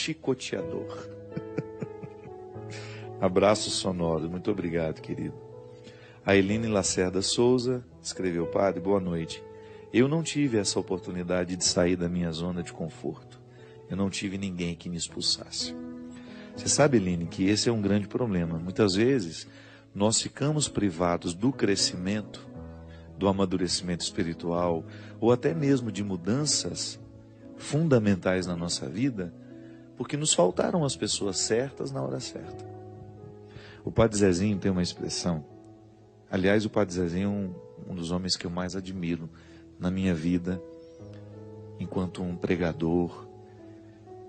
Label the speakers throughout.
Speaker 1: chicoteador. Abraço sonoro, muito obrigado, querido. A Eline Lacerda Souza escreveu: Padre, boa noite. Eu não tive essa oportunidade de sair da minha zona de conforto. Eu não tive ninguém que me expulsasse. Você sabe, Eline, que esse é um grande problema. Muitas vezes nós ficamos privados do crescimento, do amadurecimento espiritual, ou até mesmo de mudanças fundamentais na nossa vida, porque nos faltaram as pessoas certas na hora certa. O Padre Zezinho tem uma expressão, aliás, o Padre Zezinho é um dos homens que eu mais admiro na minha vida, enquanto um pregador,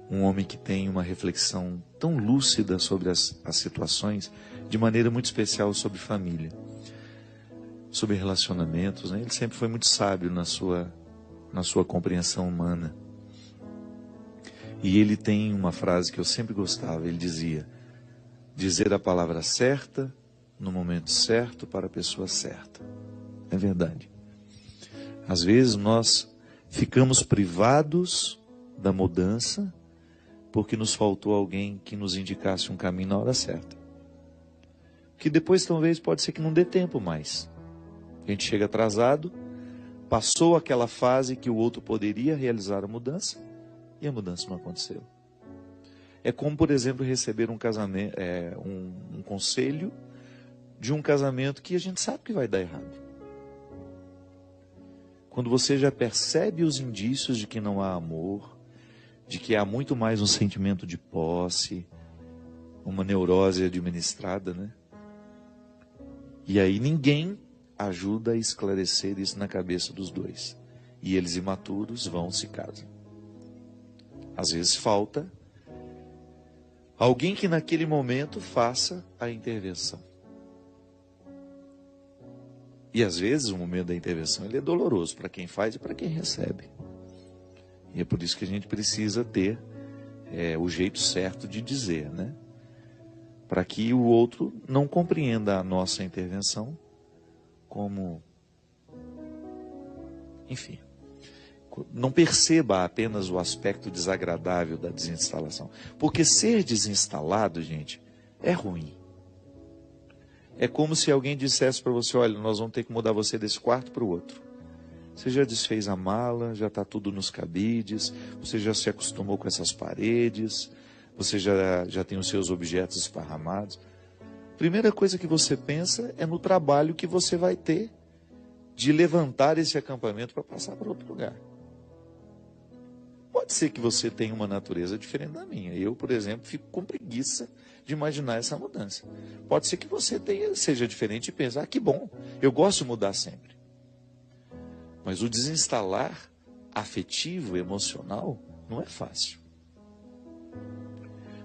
Speaker 1: um homem que tem uma reflexão tão lúcida sobre as situações, de maneira muito especial sobre família, sobre relacionamentos, né? Ele sempre foi muito sábio na sua compreensão humana. E ele tem uma frase que eu sempre gostava, ele dizia: dizer a palavra certa, no momento certo, para a pessoa certa. É verdade. Às vezes nós ficamos privados da mudança, porque nos faltou alguém que nos indicasse um caminho na hora certa. Que depois talvez pode ser que não dê tempo mais. A gente chega atrasado, passou aquela fase que o outro poderia realizar a mudança, e a mudança não aconteceu. É como, por exemplo, receber um casamento, um conselho de um casamento que a gente sabe que vai dar errado. Quando você já percebe os indícios de que não há amor, de que há muito mais um sentimento de posse, uma neurose administrada, né? E aí ninguém ajuda a esclarecer isso na cabeça dos dois. E eles, imaturos, vão se casam. Às vezes falta alguém que naquele momento faça a intervenção. E às vezes o momento da intervenção ele é doloroso para quem faz e para quem recebe. E é por isso que a gente precisa ter o jeito certo de dizer, né? Para que o outro não compreenda a nossa intervenção como, enfim, não perceba apenas o aspecto desagradável da desinstalação. Porque ser desinstalado, gente, é ruim. É como se alguém dissesse para você: olha, nós vamos ter que mudar você desse quarto para o outro. Você já desfez a mala, já está tudo nos cabides, você já se acostumou com essas paredes, você já tem os seus objetos esparramados. Primeira coisa que você pensa é no trabalho que você vai ter de levantar esse acampamento para passar para outro lugar. Pode ser que você tenha uma natureza diferente da minha. Eu, por exemplo, fico com preguiça de imaginar essa mudança. Pode ser que você seja diferente e pense: ah, que bom, eu gosto de mudar sempre. Mas o desinstalar afetivo, emocional, não é fácil.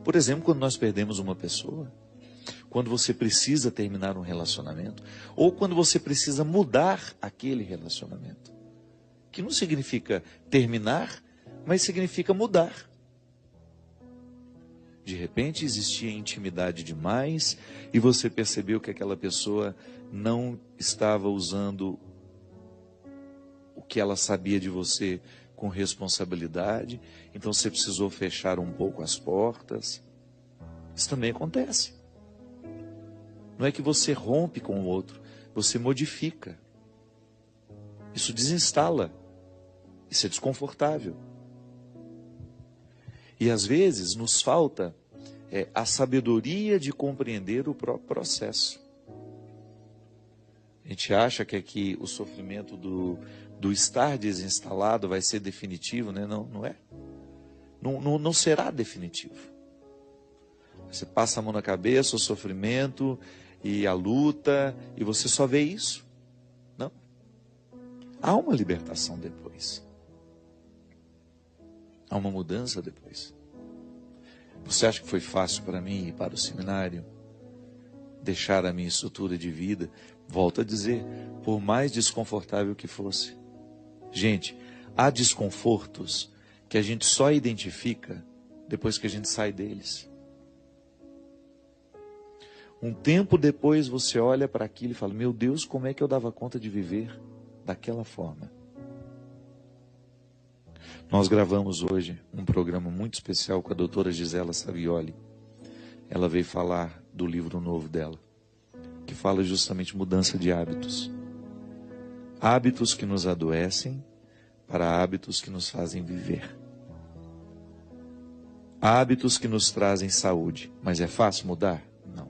Speaker 1: Por exemplo, quando nós perdemos uma pessoa, quando você precisa terminar um relacionamento, ou quando você precisa mudar aquele relacionamento, que não significa terminar, mas significa mudar. De repente existia intimidade demais e você percebeu que aquela pessoa não estava usando o que ela sabia de você com responsabilidade, então você precisou fechar um pouco as portas. Isso também acontece. Não é que você rompe com o outro, você modifica. Isso desinstala. Isso é desconfortável. E às vezes nos falta a sabedoria de compreender o próprio processo. A gente acha que aqui o sofrimento do estar desinstalado vai ser definitivo, né? Não, não é. Não será definitivo. Você passa a mão na cabeça, o sofrimento e a luta, e você só vê isso. Não. Há uma libertação depois. Há uma mudança depois. Você acha que foi fácil para mim ir para o seminário? Deixar a minha estrutura de vida? Volto a dizer, por mais desconfortável que fosse. Gente, há desconfortos que a gente só identifica depois que a gente sai deles. Um tempo depois você olha para aquilo e fala: meu Deus, como é que eu dava conta de viver daquela forma? Nós gravamos hoje um programa muito especial com a doutora Gisela Savioli. Ela veio falar do livro novo dela, que fala justamente mudança de hábitos. Hábitos que nos adoecem para hábitos que nos fazem viver. Hábitos que nos trazem saúde. Mas é fácil mudar? Não.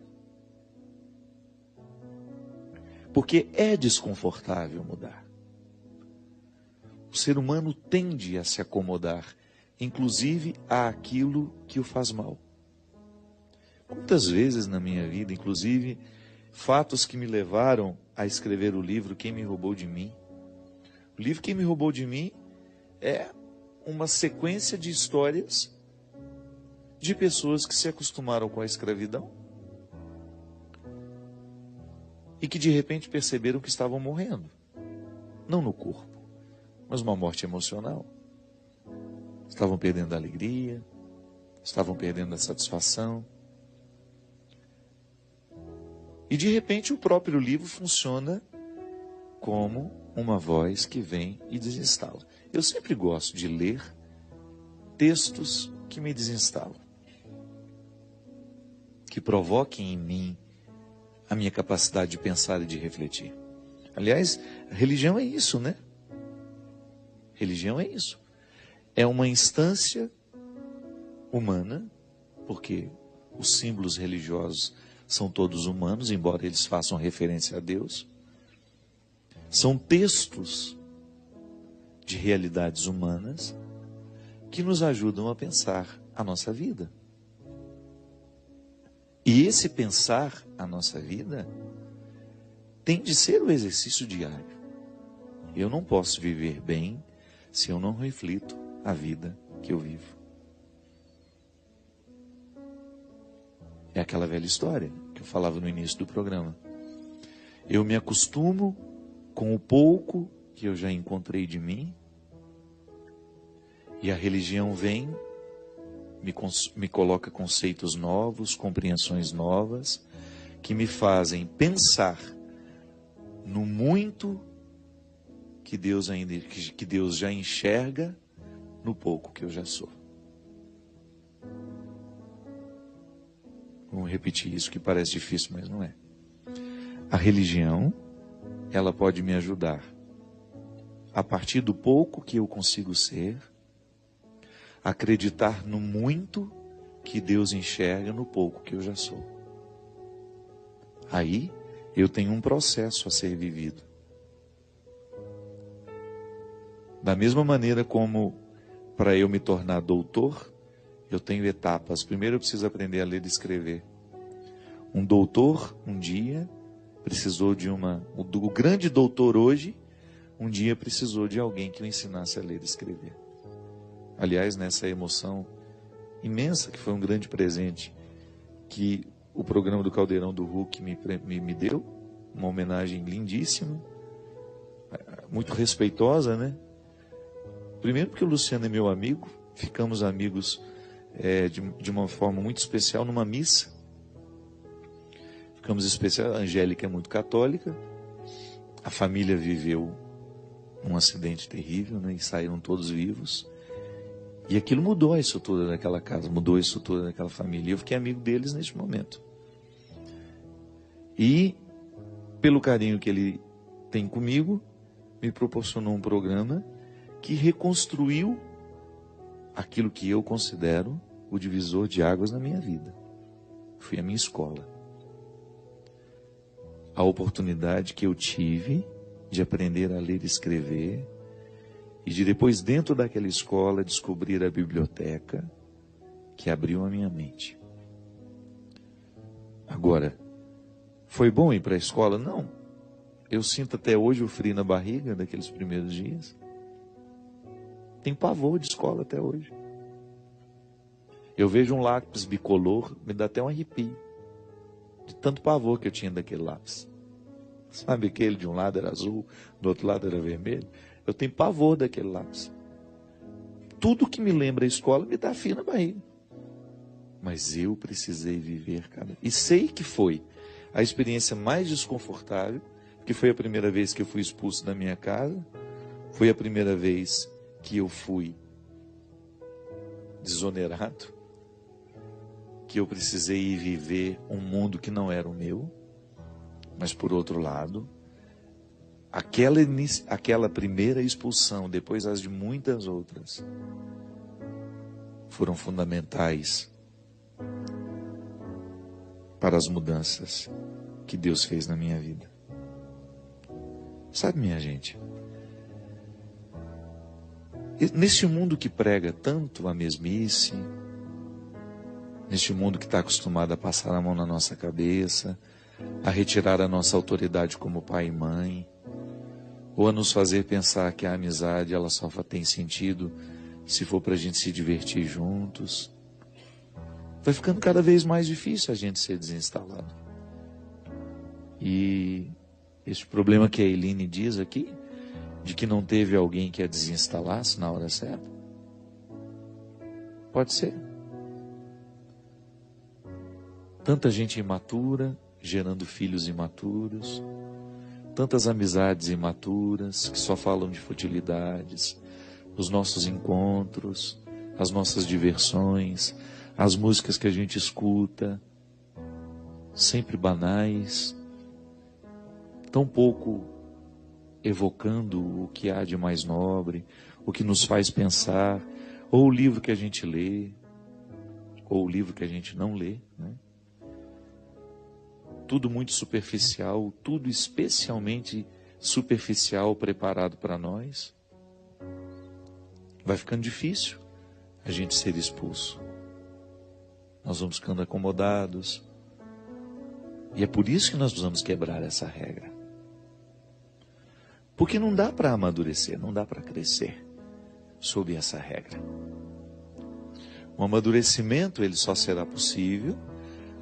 Speaker 1: Porque é desconfortável mudar. O ser humano tende a se acomodar, inclusive àquilo que o faz mal. Quantas vezes na minha vida, inclusive, fatos que me levaram a escrever o livro Quem Me Roubou de Mim. O livro Quem Me Roubou de Mim é uma sequência de histórias de pessoas que se acostumaram com a escravidão e que de repente perceberam que estavam morrendo. Não no corpo, mas uma morte emocional. Estavam perdendo a alegria, estavam perdendo a satisfação. E de repente o próprio livro funciona como uma voz que vem e desinstala. Eu sempre gosto de ler textos que me desinstalam, que provoquem em mim a minha capacidade de pensar e de refletir. Aliás, religião é isso, né? Religião é isso. É uma instância humana, porque os símbolos religiosos são todos humanos, embora eles façam referência a Deus. São textos de realidades humanas que nos ajudam a pensar a nossa vida. E esse pensar a nossa vida tem de ser o exercício diário. Eu não posso viver bem se eu não reflito a vida que eu vivo. É aquela velha história que eu falava no início do programa. Eu me acostumo com o pouco que eu já encontrei de mim, e a religião vem, me coloca conceitos novos, compreensões novas, que me fazem pensar no muito que Deus já enxerga no pouco que eu já sou. Vamos repetir isso, que parece difícil, mas não é. A religião, ela pode me ajudar a partir do pouco que eu consigo ser, acreditar no muito que Deus enxerga no pouco que eu já sou. Aí eu tenho um processo a ser vivido. Da mesma maneira como para eu me tornar doutor, eu tenho etapas. Primeiro eu preciso aprender a ler e escrever. Um doutor, um dia, precisou de o grande doutor hoje, um dia precisou de alguém que o ensinasse a ler e escrever. Aliás, nessa emoção imensa, que foi um grande presente, que o programa do Caldeirão do Hulk me deu, uma homenagem lindíssima, muito respeitosa, né? Primeiro porque o Luciano é meu amigo, ficamos amigos de uma forma muito especial numa missa. Ficamos especiais, a Angélica é muito católica, a família viveu um acidente terrível, né, e saíram todos vivos. E aquilo mudou a estrutura daquela casa, mudou a estrutura daquela família. Eu fiquei amigo deles neste momento. E, pelo carinho que ele tem comigo, me proporcionou um programa que reconstruiu aquilo que eu considero o divisor de águas na minha vida. Foi a minha escola. A oportunidade que eu tive de aprender a ler e escrever, e de depois, dentro daquela escola, descobrir a biblioteca que abriu a minha mente. Agora, foi bom ir para a escola? Não. Eu sinto até hoje o frio na barriga daqueles primeiros dias. Tenho pavor de escola até hoje. Eu vejo um lápis bicolor, me dá até um arrepio, de tanto pavor que eu tinha daquele lápis. Sabe, aquele de um lado era azul, do outro lado era vermelho? Eu tenho pavor daquele lápis. Tudo que me lembra a escola me dá frio na barriga. Mas eu precisei viver, cara. E sei que foi a experiência mais desconfortável, que foi a primeira vez que eu fui expulso da minha casa, foi a primeira vez que eu fui desonerado, que eu precisei ir viver um mundo que não era o meu, mas por outro lado, aquela primeira expulsão, depois as de muitas outras, foram fundamentais para as mudanças que Deus fez na minha vida. Sabe, minha gente, nesse mundo que prega tanto a mesmice, neste mundo que está acostumado a passar a mão na nossa cabeça, a retirar a nossa autoridade como pai e mãe, ou a nos fazer pensar que a amizade ela só tem sentido se for para a gente se divertir juntos, vai ficando cada vez mais difícil a gente ser desinstalado. E esse problema que a Eline diz aqui, de que não teve alguém que a desinstalasse na hora certa, pode ser. Tanta gente imatura, gerando filhos imaturos, tantas amizades imaturas, que só falam de futilidades, os nossos encontros, as nossas diversões, as músicas que a gente escuta, sempre banais, tão pouco evocando o que há de mais nobre, o que nos faz pensar, ou o livro que a gente lê, ou o livro que a gente não lê, né? Tudo muito superficial, tudo especialmente superficial preparado para nós. Vai ficando difícil a gente ser expulso. Nós vamos ficando acomodados. E é por isso que nós precisamos quebrar essa regra. Porque não dá para amadurecer, não dá para crescer sob essa regra. O amadurecimento ele só será possível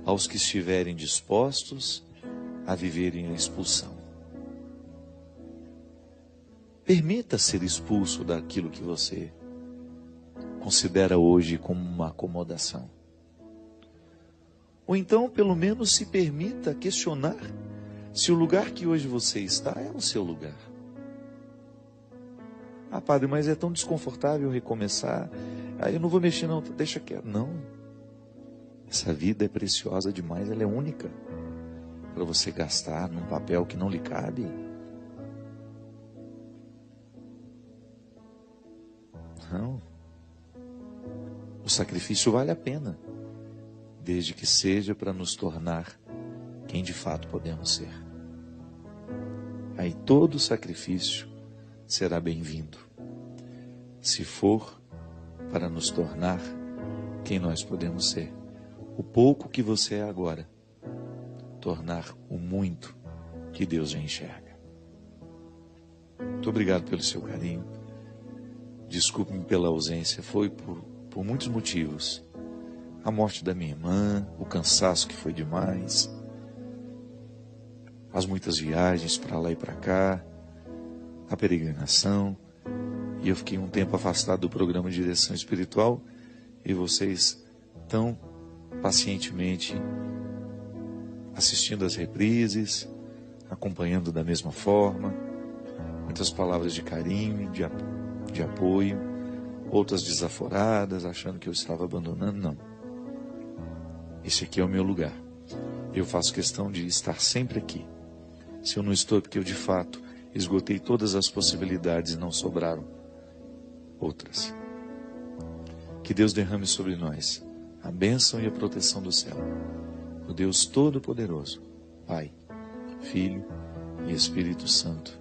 Speaker 1: aos que estiverem dispostos a viverem a expulsão. Permita ser expulso daquilo que você considera hoje como uma acomodação. Ou então, pelo menos, se permita questionar se o lugar que hoje você está é o seu lugar. Ah, padre, mas é tão desconfortável recomeçar. Ah, eu não vou mexer não, deixa quieto. Não. Essa vida é preciosa demais, ela é única. Para você gastar num papel que não lhe cabe. Não. O sacrifício vale a pena, desde que seja para nos tornar quem de fato podemos ser. Aí todo sacrifício será bem-vindo, se for para nos tornar quem nós podemos ser. O pouco que você é agora, tornar o muito que Deus já enxerga. Muito obrigado pelo seu carinho. Desculpe-me pela ausência, foi por muitos motivos. A morte da minha irmã, o cansaço que foi demais, as muitas viagens para lá e para cá, a peregrinação, e eu fiquei um tempo afastado do programa de direção espiritual, e vocês tão pacientemente assistindo às reprises, acompanhando da mesma forma, muitas palavras de carinho, de apoio, outras desaforadas, achando que eu estava abandonando. Não. Esse aqui é o meu lugar. Eu faço questão de estar sempre aqui. Se eu não estou, é porque eu de fato esgotei todas as possibilidades e não sobraram outras. Que Deus derrame sobre nós a bênção e a proteção do céu. O Deus Todo-Poderoso, Pai, Filho e Espírito Santo.